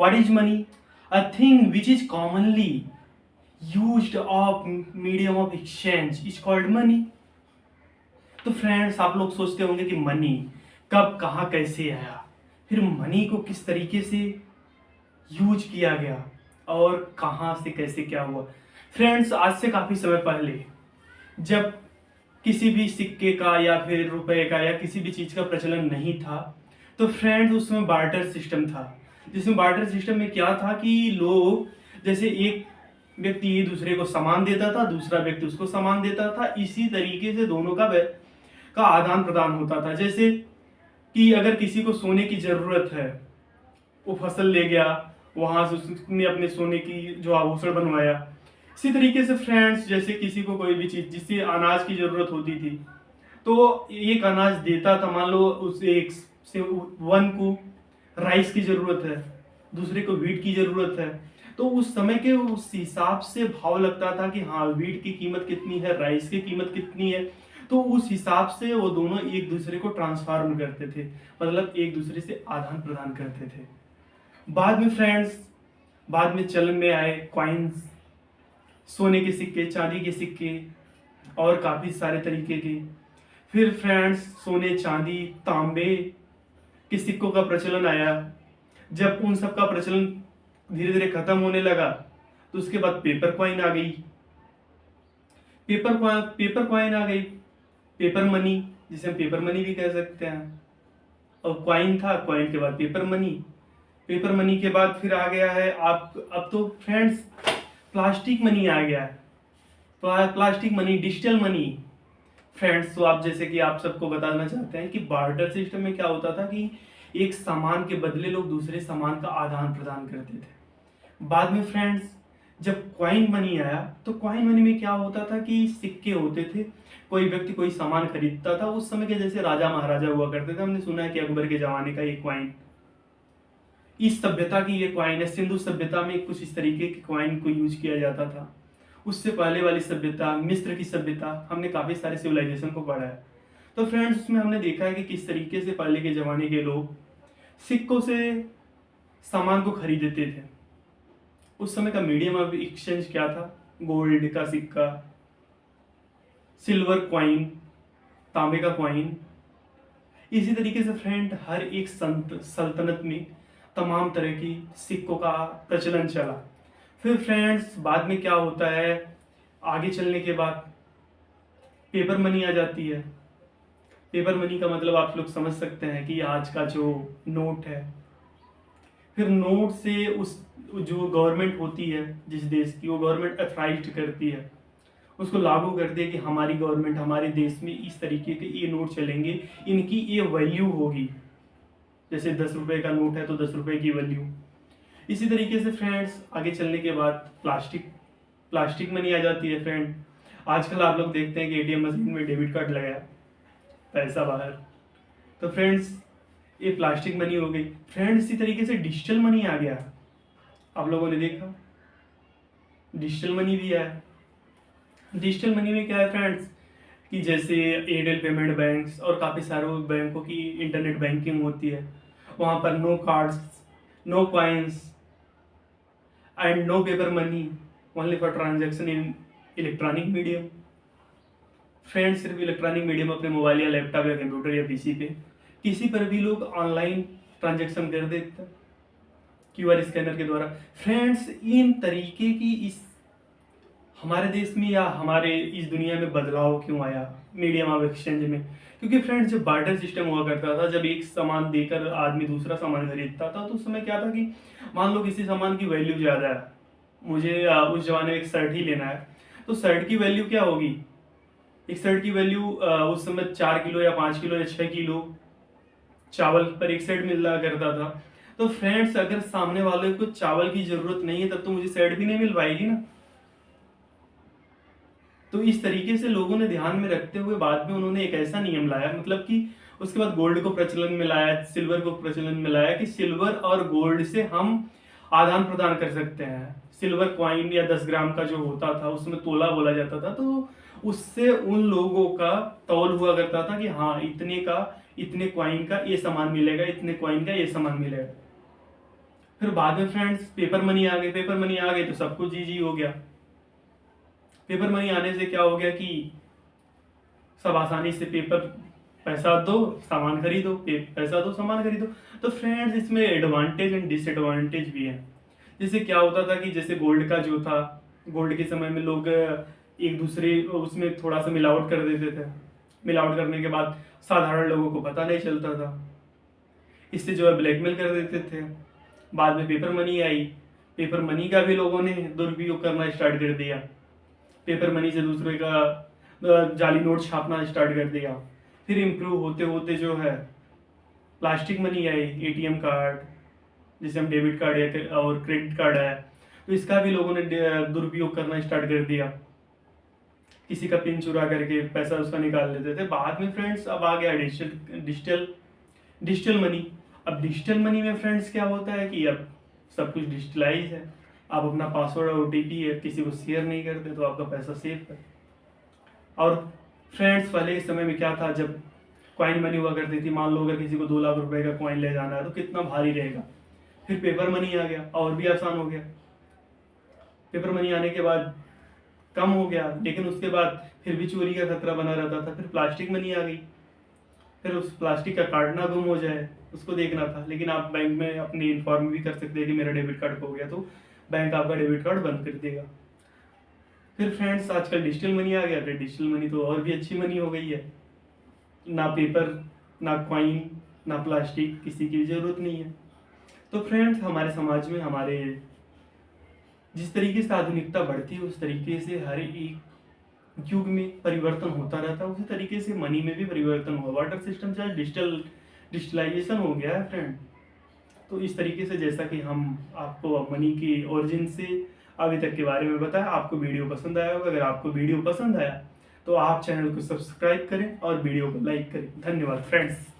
What is money? A thing which is commonly used of medium of exchange is called money. तो friends, आप लोग सोचते होंगे कि मनी कब कहाँ कैसे आया, फिर मनी को किस तरीके से यूज किया गया और कहाँ से कैसे क्या हुआ। फ्रेंड्स, आज से काफ़ी समय पहले जब किसी भी सिक्के का या फिर रुपए का या किसी भी चीज़ का प्रचलन नहीं था, तो फ्रेंड्स उसमें बार्टर सिस्टम था। जिसमें बार्टर सिस्टम में क्या था कि लोग, जैसे एक व्यक्ति दूसरे को सामान देता था, दूसरा व्यक्ति उसको सामान देता था, इसी तरीके से दोनों का आदान प्रदान होता था। जैसे कि अगर किसी को सोने की ज़रूरत है, वो फसल ले गया, वहाँ से उसने अपने सोने की जो आभूषण बनवाया। इसी तरीके से फ्रेंड्स, जैसे किसी को कोई भी चीज़, जिससे अनाज की ज़रूरत होती थी, तो एक अनाज देता था। मान लो उस एक से वन को राइस की ज़रूरत है, दूसरे को वीट की ज़रूरत है, तो उस समय के उस हिसाब से भाव लगता था कि हाँ, वीट की कीमत कितनी है, राइस की कीमत कितनी है। तो उस हिसाब से वो दोनों एक दूसरे को ट्रांसफॉर्म करते थे, मतलब एक दूसरे से आदान प्रदान करते थे। बाद में फ्रेंड्स, बाद में चलन में आए कॉइन्स, सोने के सिक्के, चांदी के सिक्के और काफ़ी सारे तरीके के। फिर फ्रेंड्स, सोने, चांदी, तांबे के सिक्कों का प्रचलन आया। जब उन सब का प्रचलन धीरे धीरे खत्म होने लगा, तो उसके बाद पेपर कॉइन आ गई। पेपर कॉइन आ गई, पेपर मनी, जिसे हम पेपर मनी भी कह सकते हैं। और कॉइन था, कॉइन के बाद पेपर मनी, पेपर मनी के बाद फिर आ गया है अब तो फ्रेंड्स प्लास्टिक मनी आ गया है। Plastic money, digital money. Friends, तो आप जैसे कि आप सबको बताना चाहते हैं कि बार्टर सिस्टम में क्या होता था कि एक सामान के बदले लोग दूसरे सामान का आदान प्रदान करते थे। बाद में फ्रेंड्स, जब कॉइन मनी आया, तो कॉइन मनी में क्या होता था कि सिक्के होते थे, कोई व्यक्ति कोई सामान खरीदता था। उस समय के जैसे राजा महाराजा हुआ करते थे, हमने सुना है कि अकबर के जमाने का ये कॉइन, इस सभ्यता की ये कॉइन है। सिंधु सभ्यता में कुछ इस तरीके के कॉइन को यूज किया जाता था। उससे पहले वाली सभ्यता, मिस्र की सभ्यता, हमने काफ़ी सारे सिविलाइजेशन को पढ़ा है। तो फ्रेंड्स, उसमें हमने देखा है कि किस तरीके से पहले के ज़माने के लोग सिक्कों से सामान को खरीदते थे। उस समय का मीडियम ऑफ एक्सचेंज क्या था? गोल्ड का सिक्का, सिल्वर कॉइन, तांबे का कॉइन। इसी तरीके से फ्रेंड, हर एक सल्तनत में तमाम तरह की सिक्कों का प्रचलन चला। फिर फ्रेंड्स, बाद में क्या होता है, आगे चलने के बाद पेपर मनी आ जाती है। पेपर मनी का मतलब आप लोग समझ सकते हैं कि आज का जो नोट है। फिर नोट से उस जो गवर्नमेंट होती है जिस देश की, वो गवर्नमेंट अथराइज्ड करती है, उसको लागू करती है कि हमारी गवर्नमेंट हमारे देश में इस तरीके के ये नोट चलेंगे, इनकी ये वैल्यू होगी। जैसे 10 रुपए का नोट है तो 10 रुपए की वैल्यू। इसी तरीके से फ्रेंड्स, आगे चलने के बाद प्लास्टिक मनी आ जाती है। फ्रेंड, आजकल आप लोग देखते हैं कि एटीएम मशीन में डेबिट कार्ड लगाया, पैसा बाहर। तो फ्रेंड्स, ये प्लास्टिक मनी हो गई। फ्रेंड्स, इसी तरीके से डिजिटल मनी आ गया। आप लोगों ने देखा डिजिटल मनी भी है। डिजिटल मनी में क्या है फ्रेंड्स कि जैसे एयरटेल पेमेंट बैंक्स और काफ़ी सारे बैंकों की इंटरनेट बैंकिंग होती है, वहाँ पर no cards, no coins and no paper money, only for transaction in electronic medium. Friends, सिर्फ इलेक्ट्रॉनिक मीडियम अपने मोबाइल या लैपटॉप या कंप्यूटर या पीसी पे किसी पर भी लोग ऑनलाइन ट्रांजैक्शन कर देते हैं क्यूआर स्कैनर के द्वारा। फ्रेंड्स, इन तरीके की इस हमारे देश में या हमारे इस दुनिया में बदलाव क्यों आया मीडियम ऑफ एक्सचेंज में? क्योंकि फ्रेंड्स, जब बार्टर सिस्टम हुआ करता था, जब एक सामान देकर आदमी दूसरा सामान खरीदता था, तो उस समय क्या था कि मान लो किसी सामान की वैल्यू ज़्यादा है, मुझे उस जमाने में एक शर्ट ही लेना है, तो शर्ट की वैल्यू क्या होगी? एक शर्ट की वैल्यू उस समय 4 किलो या 5 किलो या 6 किलो चावल पर एक शर्ट मिल रहा करता था। तो फ्रेंड्स, अगर सामने वाले को चावल की ज़रूरत नहीं है, तब तो मुझे शर्ट भी नहीं मिल पाएगी ना। तो इस तरीके से लोगों ने ध्यान में रखते हुए बाद में उन्होंने एक ऐसा नियम लाया, मतलब कि उसके बाद गोल्ड को प्रचलन में लाया, सिल्वर को प्रचलन में लाया कि सिल्वर और गोल्ड से हम आदान प्रदान कर सकते हैं। सिल्वर कॉइन या 10 ग्राम का जो होता था, उसमें तोला बोला जाता था, तो उससे उन लोगों का तौल हुआ करता था कि हाँ, इतने कॉइन का ये सामान मिलेगा, इतने कॉइन का ये सामान मिलेगा। फिर बाद में फ्रेंड्स पेपर मनी आ गए। पेपर मनी आ गए तो सब कुछ इजी हो गया। पेपर मनी आने से क्या हो गया कि सब आसानी से पैसा दो सामान खरीदो, पैसा दो सामान खरीदो। तो फ्रेंड्स इसमें एडवांटेज एंड डिसएडवांटेज भी है। जैसे क्या होता था कि जैसे गोल्ड का जो था, गोल्ड के समय में लोग एक दूसरे उसमें थोड़ा सा मिलावट कर देते थे। मिलावट करने के बाद साधारण लोगों को पता नहीं चलता था, इससे जो है ब्लैकमेल कर देते थे। बाद में paper money I. Paper money का भी लोगों ने दुरुपयोग करना स्टार्ट कर दिया। पेपर मनी से दूसरे का जाली नोट छापना स्टार्ट कर दिया। फिर इम्प्रूव होते होते जो है plastic money I, ATM card, जिसे हम डेबिट कार्ड या और क्रेडिट कार्ड है, तो इसका भी लोगों ने दुरुपयोग करना स्टार्ट कर दिया। किसी का पिन चुरा करके पैसा उसका निकाल लेते थे। बाद में फ्रेंड्स अब आ गया डिजिटल डिजिटल मनी। अब डिजिटल मनी में फ्रेंड्स क्या होता है कि अब सब कुछ डिजिटलाइज है। आप अपना पासवर्ड और ओटीपी है किसी को शेयर नहीं करते तो आपका पैसा सेफ है। और फ्रेंड्स पहले के समय में क्या था, जब कॉइन मनी हुआ करती थी, मान लो अगर किसी को 2 लाख रुपए का कॉइन ले जाना है तो कितना भारी रहेगा। फिर पेपर मनी आ गया और भी आसान हो गया। पेपर मनी आने के बाद कम हो गया, लेकिन उसके बाद फिर भी चोरी का खतरा बना रहता था। फिर प्लास्टिक मनी आ गई। फिर उस प्लास्टिक का कार्ड ना गुम हो जाए उसको देखना था, लेकिन आप बैंक में अपनी इन्फॉर्म भी कर सकते हैं कि मेरा डेबिट कार्ड खो गया, तो बैंक आपका डेबिट कार्ड बंद कर देगा। फिर फ्रेंड्स आजकल डिजिटल मनी आ गया। फिर डिजिटल मनी तो और भी अच्छी मनी हो गई है। ना पेपर, ना कॉइन, ना प्लास्टिक, किसी की जरूरत नहीं है। तो फ्रेंड्स हमारे समाज में हमारे जिस तरीके से आधुनिकता बढ़ती है उस तरीके से हर एक युग में परिवर्तन होता रहता है। उसी तरीके से मनी में भी परिवर्तन हुआ। वाटर सिस्टम चाहे डिजिटलाइजेशन हो गया है फ्रेंड। तो इस तरीके से जैसा कि हम आपको मनी की ओरिजिन से अभी तक के बारे में बताया, आपको वीडियो पसंद आया होगा। अगर आपको वीडियो पसंद आया तो आप चैनल को सब्सक्राइब करें और वीडियो को लाइक करें। धन्यवाद फ्रेंड्स।